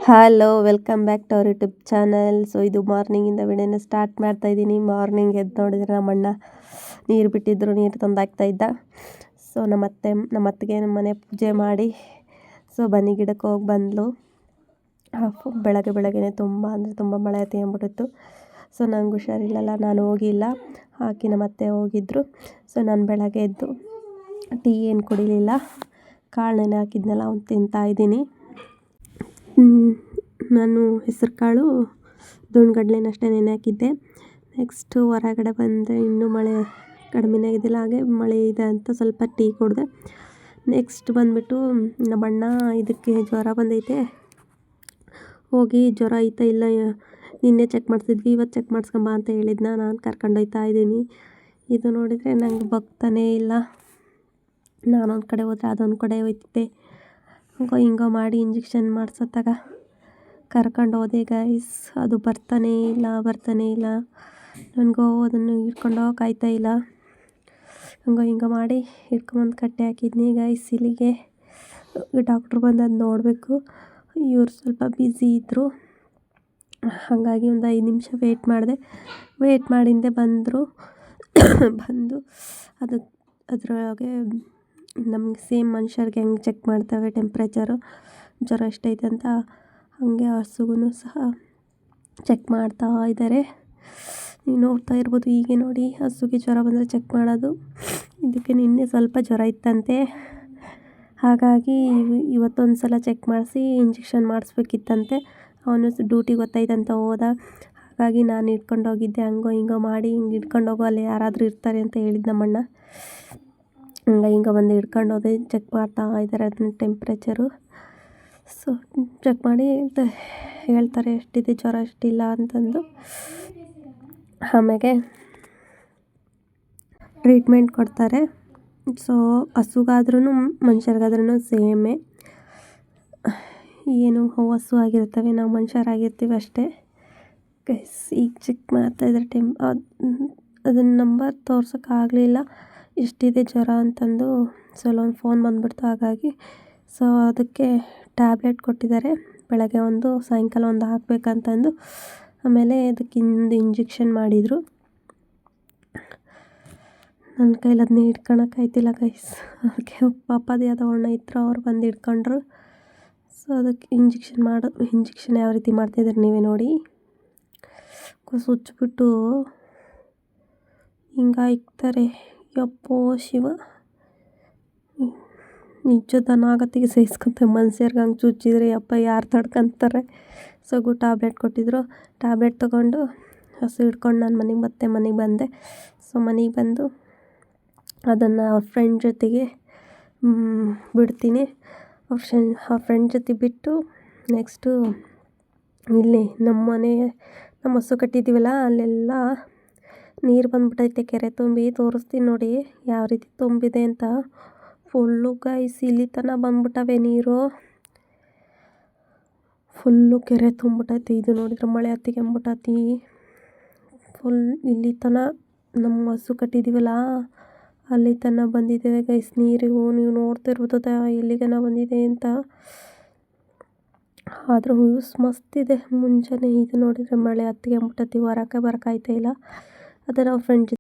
Hello welcome back to our YouTube channel. So ಇದು ಮಾರ್ನಿಂಗಿಂದ ವಿಡಿಯೋನ ಸ್ಟಾರ್ಟ್ ಮಾಡ್ತಾ ಇದ್ದೀನಿ. ಮಾರ್ನಿಂಗ್ ಎದ್ದು ನೋಡಿದರೆ ನಮ್ಮಣ್ಣ ನೀರು ಬಿಟ್ಟಿದ್ರು, ನೀರು ತಂದಾಕ್ತಾ ಇದ್ದ. ಸೊ ನಮ್ಮ ಅತ್ತಿಗೆ ನಮ್ಮ ಮನೆ ಪೂಜೆ ಮಾಡಿ ಸೊ ಬನ್ನಿ ಗಿಡಕ್ಕೆ ಹೋಗಿ ಬಂದಳು. ಬೆಳಗ್ಗೆನೇ ತುಂಬ ಮಳೆ ಅಂದ್ಬಿಟ್ಟಿತ್ತು. ಸೊ ನಂಗೆ ಹುಷಾರಿಲ್ಲಲ್ಲ, ನಾನು ಹೋಗಿಲ್ಲ, ಆಕಿ ನಮ್ಮ ಅತ್ತೆ ಹೋಗಿದ್ರು. ಸೊ ನಾನು ಬೆಳಗ್ಗೆ ಎದ್ದು ಟೀ ಏನು ಕುಡಿಲಿಲ್ಲ, ಕಾಳು ನೆನೆ ಹಾಕಿದ್ನಲ್ಲ ಅವ್ನು ತಿಂತಾಯಿದ್ದೀನಿ. ನಾನು ಹೆಸರು ಕಾಳು ದುಂಡ್ಗಡ್ಲೆನಷ್ಟೇ ನೆನೆ ಹಾಕಿದ್ದೆ. ನೆಕ್ಸ್ಟು ಹೊರಗಡೆ ಬಂದರೆ ಇನ್ನೂ ಮಳೆ ಕಡಿಮೆನೇ ಆಗಿದ್ದಿಲ್ಲ, ಹಾಗೆ ಮಳೆ ಇದೆ ಅಂತ ಸ್ವಲ್ಪ ಟೀ ಕುಡಿದೆ. ನೆಕ್ಸ್ಟ್ ಬಂದುಬಿಟ್ಟು ನಮ್ಮಣ್ಣ ಇದಕ್ಕೆ ಜ್ವರ ಬಂದೈತೆ, ಹೋಗಿ ಜ್ವರ ಐತಾ ಇಲ್ಲ, ನಿನ್ನೆ ಚೆಕ್ ಮಾಡಿಸಿದ್ವಿ, ಇವತ್ತು ಚೆಕ್ ಮಾಡಿಸ್ಕೊಂಬ ಅಂತ ಹೇಳಿದ್ನ. ನಾನು ಕರ್ಕೊಂಡೋಗ್ತಾ ಇದ್ದೀನಿ. ಇದು ನೋಡಿದರೆ ನಂಗೆ ಬಗ್ತಾನೇ ಇಲ್ಲ. ನಾನೊಂದು ಕಡೆ ಹೋದರೆ ಅದೊಂದು ಕಡೆ ಹೋಯ್ತಿದ್ದೆ. ಹಿಂಗೋ ಮಾಡಿ ಇಂಜೆಕ್ಷನ್ ಮಾಡಿಸೋತ್ತಾಗ ಕರ್ಕೊಂಡು ಹೋದೆ ಗೈಸ್. ಅದು ಬರ್ತಾನೇ ಇಲ್ಲ. ನನಗೂ ಅದನ್ನು ಹಿಡ್ಕೊಂಡು ಹೋಗೋಕ್ಕಾಗ್ತಾ ಇಲ್ಲ. ಹಿಂಗೋ ಮಾಡಿ ಹಿಡ್ಕೊಂಬಂದು ಕಟ್ಟೆ ಹಾಕಿದ್ನಿ ಗೈಸ್ ಇಲ್ಲಿಗೆ. ಡಾಕ್ಟ್ರು ಬಂದು ಅದು ನೋಡಬೇಕು. ಇವ್ರು ಸ್ವಲ್ಪ ಬ್ಯುಸಿ ಇದ್ದರು, ಹಾಗಾಗಿ ಒಂದು 5 ನಿಮಿಷ ವೆಯ್ಟ್ ಮಾಡಿಂದೆ ಬಂದರು. ಬಂದು ಅದರೊಳಗೆ ನಮಗೆ ಸೇಮ್ ಮನುಷ್ಯರಿಗೆ ಹೆಂಗೆ ಚೆಕ್ ಮಾಡ್ತೇವೆ ಟೆಂಪ್ರೇಚರು, ಜ್ವರ ಎಷ್ಟೈತೆ ಅಂತ, ಹಾಗೆ ಹಸುಗೂ ಸಹ ಚೆಕ್ ಮಾಡ್ತಾ ಇದ್ದಾರೆ. ನೀವು ನೋಡ್ತಾ ಇರ್ಬೋದು. ಹೀಗೆ ನೋಡಿ, ಹಸುಗೆ ಜ್ವರ ಬಂದರೆ ಚೆಕ್ ಮಾಡೋದು. ಇದಕ್ಕೆ ನಿನ್ನೆ ಸ್ವಲ್ಪ ಜ್ವರ ಇತ್ತಂತೆ, ಹಾಗಾಗಿ ಇವತ್ತೊಂದು ಸಲ ಚೆಕ್ ಮಾಡಿಸಿ ಇಂಜೆಕ್ಷನ್ ಮಾಡಿಸ್ಬೇಕಿತ್ತಂತೆ. ಅವನು ಡ್ಯೂಟಿಗೆ ಗೊತ್ತಾಯ್ತಂತ ಹೋದ, ಹಾಗಾಗಿ ನಾನು ಹಿಡ್ಕೊಂಡು ಹೋಗಿದ್ದೆ. ಹಿಂಗೋ ಮಾಡಿ ಹಿಂಗೆ ಹಿಡ್ಕೊಂಡು ಹೋಗೋ, ಅಲ್ಲಿ ಯಾರಾದರೂ ಇರ್ತಾರೆ ಅಂತ ಹೇಳಿದ್ದು ನಮ್ಮಣ್ಣ. ಹಿಂಗೆ ಬಂದು ಹಿಡ್ಕೊಂಡು ಹೋದೆ. ಚೆಕ್ ಮಾಡ್ತಾ ಇದ್ದಾರೆ ಅದನ್ನ ಟೆಂಪ್ರೇಚರು. ಸೊ ಚೆಕ್ ಮಾಡಿ ಹೇಳ್ತಾರೆ ಎಷ್ಟಿದೆ ಜ್ವರ, ಎಷ್ಟಿಲ್ಲ ಅಂತಂದು. ಆಮೇಲೆ ಟ್ರೀಟ್ಮೆಂಟ್ ಕೊಡ್ತಾರೆ. ಸೊ ಹಸುಗಾದ್ರೂ ಮನುಷ್ಯರಿಗಾದ್ರೂ ಸೇಮೇ, ಏನು ಹಸು ಆಗಿರ್ತವೆ, ನಾವು ಮನುಷ್ಯರಾಗಿರ್ತೀವಿ ಅಷ್ಟೇ. ಈಗ ಚೆಕ್ ಮಾಡ್ತಾಯಿದ್ರೆ ಅದನ್ನ ನಂಬರ್ ತೋರ್ಸೋಕ್ಕಾಗಲಿಲ್ಲ ಎಷ್ಟಿದೆ ಜ್ವರ ಅಂತಂದು. ಸೊ ಒಂದು ಫೋನ್ ಬಂದುಬಿಡ್ತು, ಹಾಗಾಗಿ ಸೊ ಅದಕ್ಕೆ ಟ್ಯಾಬ್ಲೆಟ್ ಕೊಟ್ಟಿದ್ದಾರೆ. ಬೆಳಗ್ಗೆ ಒಂದು, ಸಾಯಂಕಾಲ ಒಂದು ಹಾಕಬೇಕಂತಂದು. ಆಮೇಲೆ ಅದಕ್ಕೆ ಇಂಜೆಕ್ಷನ್ ಮಾಡಿದರು. ನನ್ನ ಕೈಲಿ ಅದನ್ನ ಹಿಡ್ಕೊಳಕ್ಕಾಯ್ತಿಲ್ಲ ಗೈಸ್. ಅದಕ್ಕೆ ಪಾಪದ ಯಾವುದೋ ಅಣ್ಣ ಇದ್ರು, ಅವ್ರು ಬಂದು ಹಿಡ್ಕೊಂಡ್ರು. ಸೊ ಅದಕ್ಕೆ ಇಂಜೆಕ್ಷನ್ ಯಾವ ರೀತಿ ಮಾಡ್ತಾಯಿದ್ದಾರೆ ನೀವೇ ನೋಡಿ. ಸುಚ್ಚಿಬಿಟ್ಟು ಹಿಂಗೆ ಇಕ್ತಾರೆ. ಯಪ್ಪೋ ಶಿವ, ನಿಜ ಆಗತ್ತಿಗೆ ಸಹಿಸ್ಕೊಂತ ಮನುಷ್ಯರ್ಗೆ ಹಂಗೆ ಚುಚ್ಚಿದ್ರೆ ಯಪ್ಪ ಯಾರು ತಡ್ಕೊಂತಾರೆ. ಸೊ ಟ್ಯಾಬ್ಲೆಟ್ ಕೊಟ್ಟಿದ್ರು. ಟ್ಯಾಬ್ಲೆಟ್ ತೊಗೊಂಡು ಹಸು ಹಿಡ್ಕೊಂಡು ನಾನು ಮನೆಗೆ ಬಂದೆ. ಸೊ ಮನೆಗೆ ಬಂದು ಅದನ್ನು ಅವ್ರ ಫ್ರೆಂಡ್ ಜೊತೆಗೆ ಬಿಡ್ತೀನಿ. ಅವ್ರ ಫ್ರೆಂಡ್ ಜೊತೆ ಬಿಟ್ಟು ನೆಕ್ಸ್ಟು ಇಲ್ಲಿ ನಮ್ಮ ಹಸು ಕಟ್ಟಿದ್ದೀವಲ್ಲ, ಅಲ್ಲೆಲ್ಲ ನೀರು ಬಂದ್ಬಿಟ್ಟೈತೆ, ಕೆರೆ ತುಂಬಿ. ತೋರಿಸ್ತೀನಿ ನೋಡಿ ಯಾವ ರೀತಿ ತುಂಬಿದೆ ಅಂತ. ಫುಲ್ಲು ಗೈಸ್, ಇಲ್ಲಿ ತನಕ ಬಂದ್ಬಿಟ್ಟವೆ ನೀರು, ಫುಲ್ಲು ಕೆರೆ ತುಂಬಿಟ್ಟೈತಿ. ಇದು ನೋಡಿದ್ರೆ ಮಳೆ ಹತ್ತಿಗೆಂಬಿಟ್ಟೈತಿ ಫುಲ್. ಇಲ್ಲಿ ತನಕ ನಮ್ಮ ಹಸು ಕಟ್ಟಿದ್ದೀವಲ್ಲ, ಅಲ್ಲಿ ತನಕ ಬಂದಿದ್ದೇವೆ ಗೈಸ್ ನೀರು. ನೀವು ನೋಡ್ತಿರ್ಬೋದು ಎಲ್ಲಿಗನ ಬಂದಿದೆ ಅಂತ. ಆದರೂ ವ್ಯೂಸ್ ಮಸ್ತಿದೆ ಮುಂಜಾನೆ. ಇದು ನೋಡಿದರೆ ಮಳೆ ಹತ್ತಿಗೆಂಬಿಟ್ಟೈತಿ, ಬರೋಕ್ಕಾಯ್ತಾ ಇಲ್ಲ. ಅದೇ ನಾವು ಫ್ರೆಂಡ್